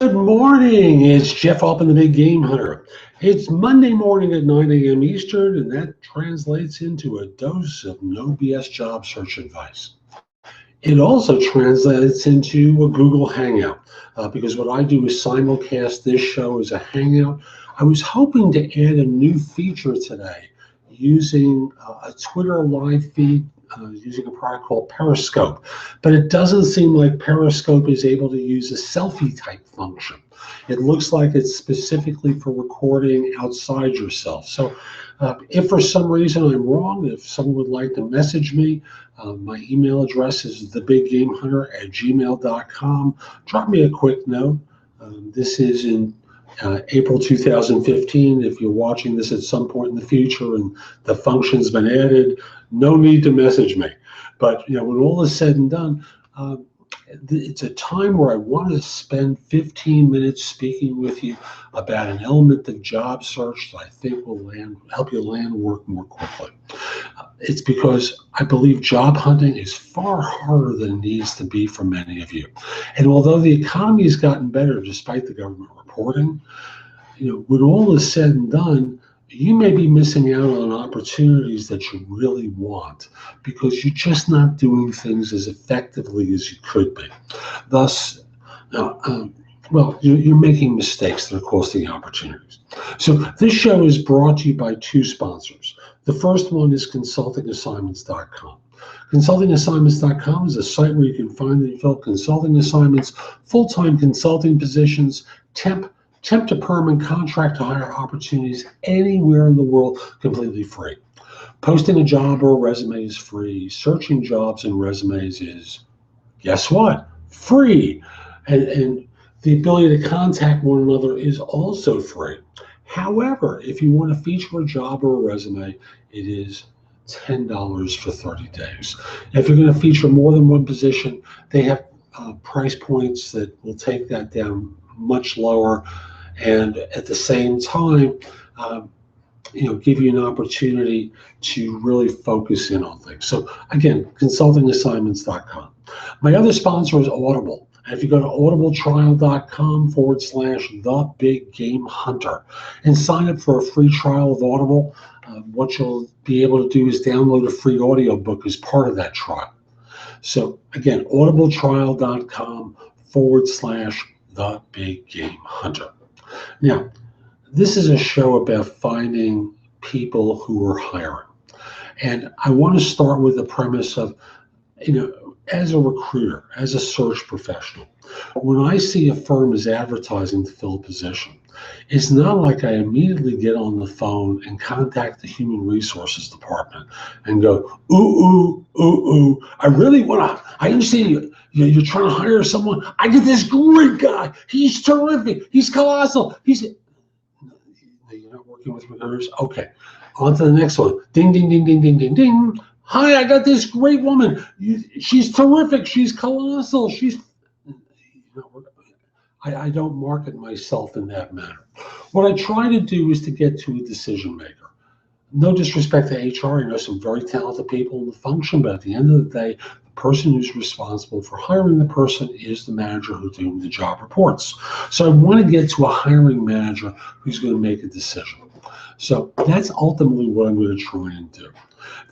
Good morning. It's Jeff Altman, the Big Game Hunter. It's Monday morning at 9 a.m. Eastern, and that translates into a dose of no BS job search advice. It also translates into a Google Hangout because what I do is simulcast this show as a Hangout. I was hoping to add a new feature today using a Twitter live feed using a product called Periscope, but it doesn't seem like Periscope is able to use a selfie type function. It looks like it's specifically for recording outside yourself. So if for some reason I'm wrong, if someone would like to message me, my email address is thebiggamehunter@gmail.com. Drop me a quick note. This is in April 2015. If you're watching this at some point in the future and the function's been added, no need to message me. But when all is said and done, it's a time where I want to spend 15 minutes speaking with you about an element of job search that I think will help you land work more quickly. It's because I believe job hunting is far harder than it needs to be for many of you. And although the economy has gotten better despite the government reporting, when all is said and done, you may be missing out on opportunities that you really want because you're just not doing things as effectively as you could be. Thus, you're making mistakes that are costing opportunities. So this show is brought to you by two sponsors. The first one is consultingassignments.com. Consultingassignments.com is a site where you can find and fill consulting assignments, full-time consulting positions, temp to perm and contract to hire opportunities anywhere in the world, completely free. Posting a job or a resume is free. Searching jobs and resumes is, guess what? Free. And the ability to contact one another is also free. However, if you want to feature a job or a resume, it is $10 for 30 days. If you're going to feature more than one position, they have price points that will take that down much lower, and at the same time, give you an opportunity to really focus in on things. So again, consultingassignments.com. My other sponsor is Audible. And if you go to audibletrial.com/thebiggamehunter and sign up for a free trial of Audible, what you'll be able to do is download a free audiobook as part of that trial. So again, audibletrial.com/thebiggamehunter. Now, this is a show about finding people who are hiring. And I want to start with the premise of, as a recruiter, as a search professional, when I see a firm is advertising to fill a position, it's not like I immediately get on the phone and contact the human resources department and go, I really want to, I understand you're trying to hire someone. I get this great guy. He's terrific. He's colossal. You're not working with recruiters? Okay. On to the next one. Ding, ding, ding, ding, ding, ding, ding. Hi, I got this great woman. She's terrific. She's colossal. I don't market myself in that manner. What I try to do is to get to a decision maker. No disrespect to HR. I know some very talented people in the function, but at the end of the day, the person who's responsible for hiring the person is the manager who's doing the job reports. So I want to get to a hiring manager who's going to make a decision. So that's ultimately what I'm going to try and do.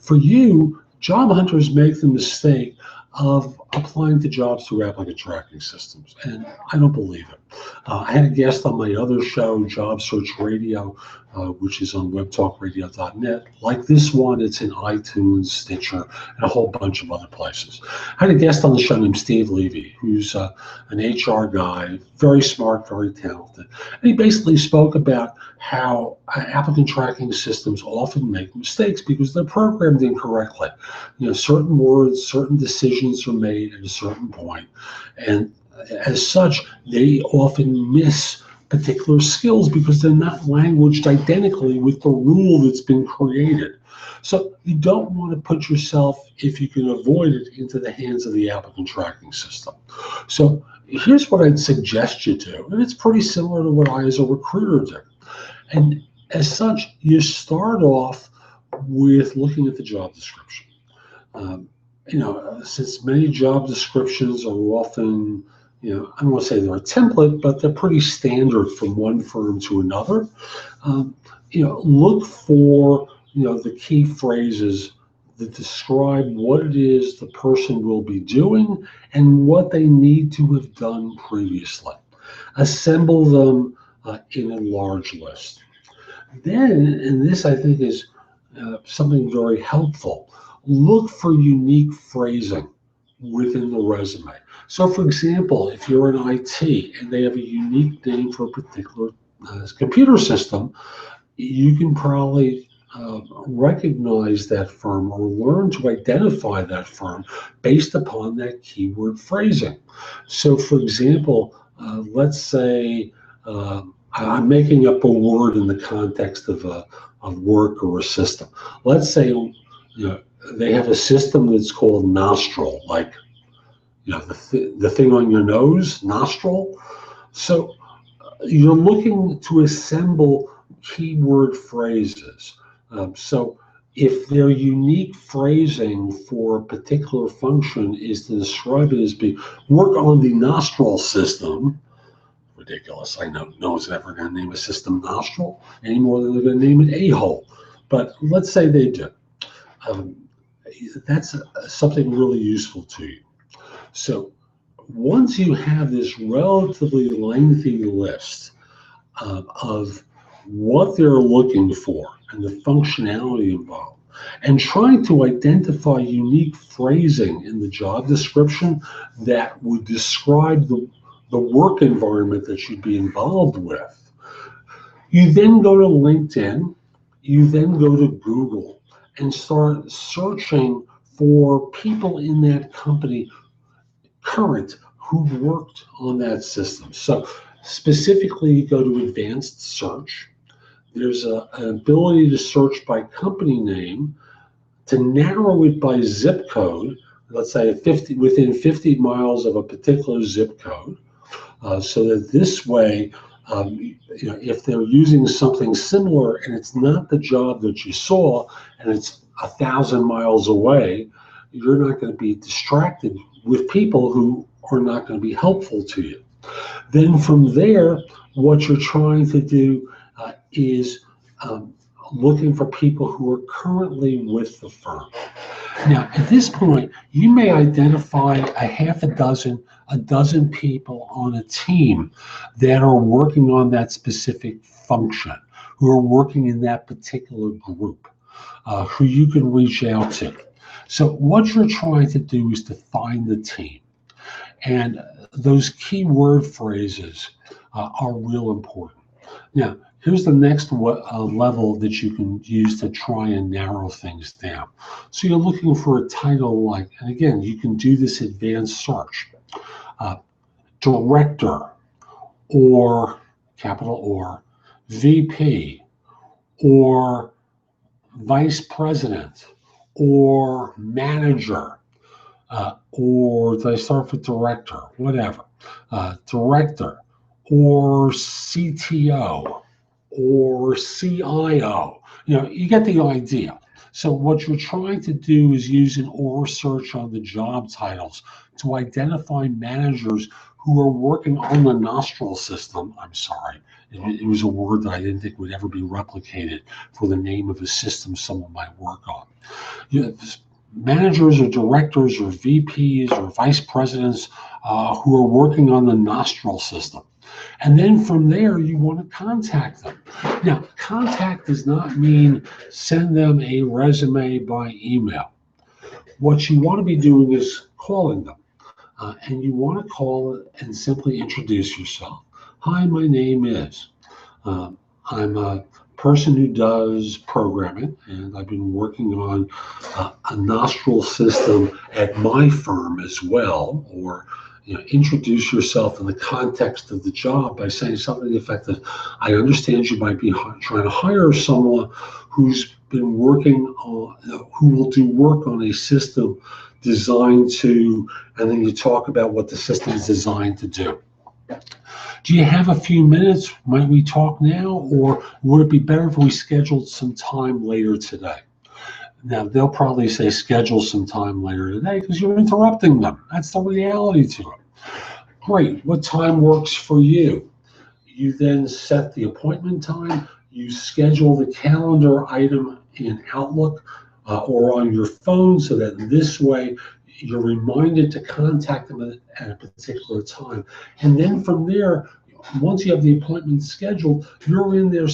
For you, job hunters make the mistake of applying to jobs through applicant tracking systems, and I don't believe it. I had a guest on my other show, Job Search Radio, which is on webtalkradio.net. Like this one, it's in iTunes, Stitcher, and a whole bunch of other places. I had a guest on the show named Steve Levy, who's an HR guy, very smart, very talented. And he basically spoke about how applicant tracking systems often make mistakes because they're programmed incorrectly. Certain words, certain decisions are made at a certain point, and as such, they often miss particular skills because they're not languaged identically with the rule that's been created. So you don't want to put yourself, if you can avoid it, into the hands of the applicant tracking system. So here's what I'd suggest you do, and it's pretty similar to what I as a recruiter do. And as such, you start off with looking at the job description. Since many job descriptions are often I don't want to say they're a template, but they're pretty standard from one firm to another. Look for, the key phrases that describe what it is the person will be doing and what they need to have done previously. Assemble them in a large list. Then, and this I think is something very helpful, look for unique phrasing within the resume. So, for example, if you're in IT and they have a unique name for a particular computer system, you can probably recognize that firm or learn to identify that firm based upon that keyword phrasing. So, for example, let's say I'm making up a word in the context of work or a system. Let's say they have a system that's called nostril, like the thing on your nose, nostril. So you're looking to assemble keyword phrases. So if their unique phrasing for a particular function is to describe it as being work on the nostril system, ridiculous. I know no one's ever going to name a system nostril any more than they're going to name it a-hole. But let's say they do. That's something really useful to you. So once you have this relatively lengthy list of what they're looking for and the functionality involved, and trying to identify unique phrasing in the job description that would describe the work environment that you'd be involved with, you then go to LinkedIn, you then go to Google and start searching for people in that company current who've worked on that system. So specifically, you go to advanced search. There's an ability to search by company name, to narrow it by zip code, let's say within 50 miles of a particular zip code, so that this way, if they're using something similar and it's not the job that you saw and it's 1,000 miles away, you're not going to be distracted with people who are not going to be helpful to you. Then from there, what you're trying to do is looking for people who are currently with the firm. Now, at this point, you may identify a dozen people on a team that are working on that specific function, who are working in that particular group, who you can reach out to. So what you're trying to do is to find the team. And those key word phrases are real important. Now, here's the next level that you can use to try and narrow things down. So you're looking for a title like, and again, you can do this advanced search, director, or capital or, VP, or vice president, or manager, or did I start with director? Whatever. Director, or CTO, or CIO. You get the idea. So what you're trying to do is use an OR search on the job titles to identify managers who are working on the nostril system. I'm sorry, it was a word that I didn't think would ever be replicated for the name of a system someone might work on. Managers or directors or VPs or vice presidents who are working on the nostril system. And then from there, you want to contact them. Now, contact does not mean send them a resume by email. What you want to be doing is calling them. And you want to call it and simply introduce yourself. Hi, my name is. I'm a person who does programming, and I've been working on a nostril system at my firm as well. Or introduce yourself in the context of the job by saying something to the effect that I understand you might be trying to hire someone who's been working on, who will do work on a system designed to, and then you talk about what the system is designed to do. Do you have a few minutes? Might we talk now, or would it be better if we scheduled some time later today? Now, they'll probably say schedule some time later today because you're interrupting them. That's the reality to it. Great. What time works for you? You then set the appointment time. You schedule the calendar item in Outlook or on your phone so that this way you're reminded to contact them at a particular time. And then from there, once you have the appointment scheduled, you're in there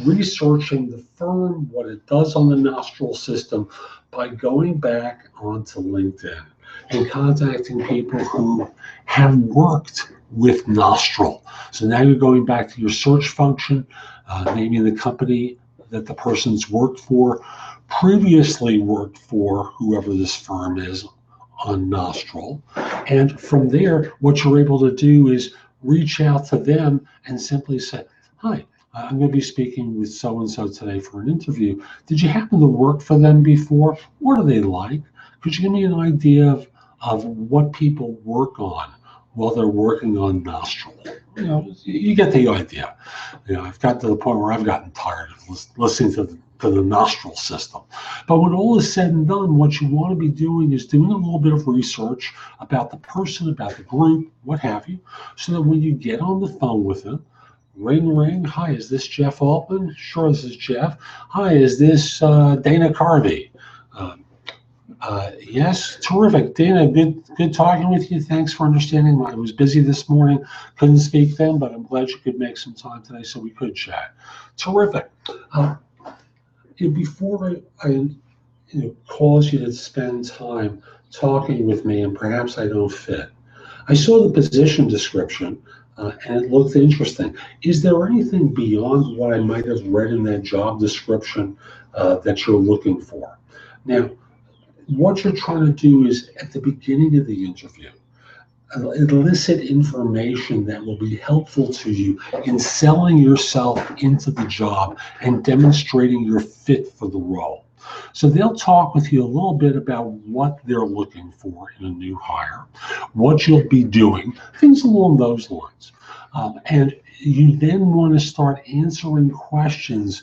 researching the firm, what it does on the Nostril system by going back onto LinkedIn and contacting people who have worked with Nostril. So now you're going back to your search function, naming the company that the person's worked for, previously worked for whoever this firm is on Nostril. And from there, what you're able to do is reach out to them and simply say, hi, I'm going to be speaking with so-and-so today for an interview. Did you happen to work for them before? What are they like? Could you give me an idea of what people work on while they're working on Nostril? You know, you get the idea. You know, I've got to the point where I've gotten tired of listening to the Nostril system. But when all is said and done, what you want to be doing is doing a little bit of research about the person, about the group, what have you, so that when you get on the phone with them, ring, ring. Hi, is this Jeff Altman? Sure, this is Jeff. Hi, is this Dana Carvey? Yes, terrific. Dana, good talking with you. Thanks for understanding. I was busy this morning, couldn't speak then, but I'm glad you could make some time today so we could chat. Terrific. Before I cause you to spend time talking with me and perhaps I don't fit, I saw the position description and it looked interesting. Is there anything beyond what I might have read in that job description that you're looking for? Now, what you're trying to do is at the beginning of the interview, elicit information that will be helpful to you in selling yourself into the job and demonstrating your fit for the role. So they'll talk with you a little bit about what they're looking for in a new hire, what you'll be doing, things along those lines. And you then want to start answering questions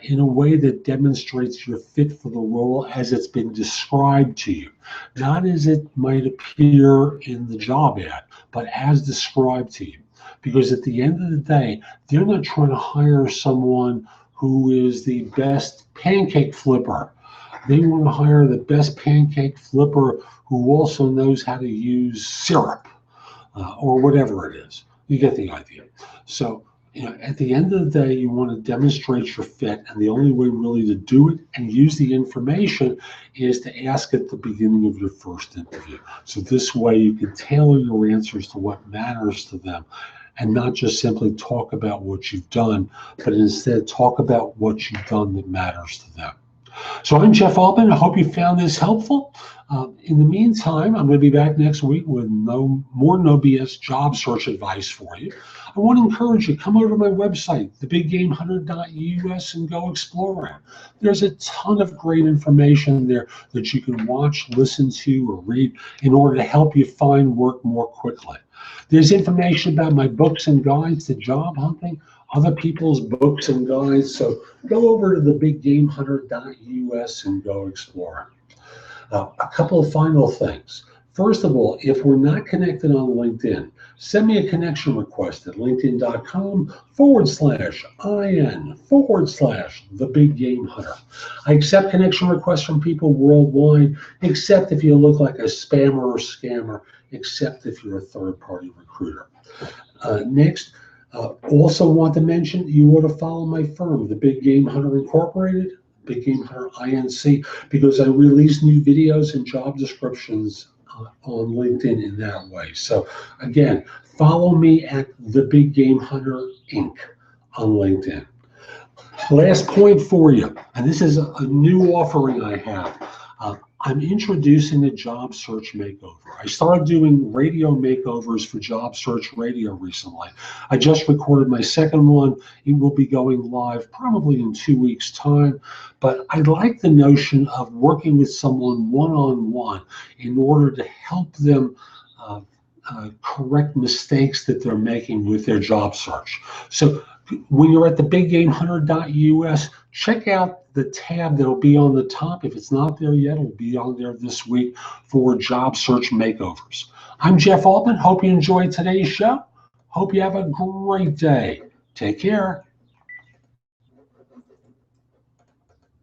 in a way that demonstrates your fit for the role as it's been described to you, not as it might appear in the job ad, but as described to you. Because at the end of the day, they're not trying to hire someone who is the best pancake flipper. They want to hire the best pancake flipper who also knows how to use syrup or whatever it is. You get the idea. So, at the end of the day, you want to demonstrate your fit, and the only way really to do it and use the information is to ask at the beginning of your first interview. So this way you can tailor your answers to what matters to them and not just simply talk about what you've done, but instead talk about what you've done that matters to them. So I'm Jeff Altman. I hope you found this helpful. In the meantime, I'm going to be back next week with more no BS job search advice for you. I want to encourage you, come over to my website, thebiggamehunter.us, and go explore it. There's a ton of great information there that you can watch, listen to, or read in order to help you find work more quickly. There's information about my books and guides to job hunting, other people's books and guides. So go over to thebiggamehunter.us and go explore it. A couple of final things. First of all, if we're not connected on LinkedIn, send me a connection request at linkedin.com/IN/TheBigGameHunter. I accept connection requests from people worldwide, except if you look like a spammer or scammer, except if you're a third-party recruiter. Next, also want to mention you ought to follow my firm, The Big Game Hunter Incorporated, Big Game Hunter Inc., because I release new videos and job descriptions on LinkedIn in that way. So again, follow me at The Big Game Hunter Inc. on LinkedIn. Last point for you, and this is a new offering I have. I'm introducing a job search makeover. I started doing radio makeovers for job search radio recently. I just recorded my second one. It will be going live probably in 2 weeks' time. But I like the notion of working with someone one-on-one in order to help them correct mistakes that they're making with their job search. So when you're at thebiggamehunter.us, check out the tab that'll be on the top. If it's not there yet, it'll be on there this week for job search makeovers. I'm Jeff Altman. Hope you enjoyed today's show. Hope you have a great day. Take care.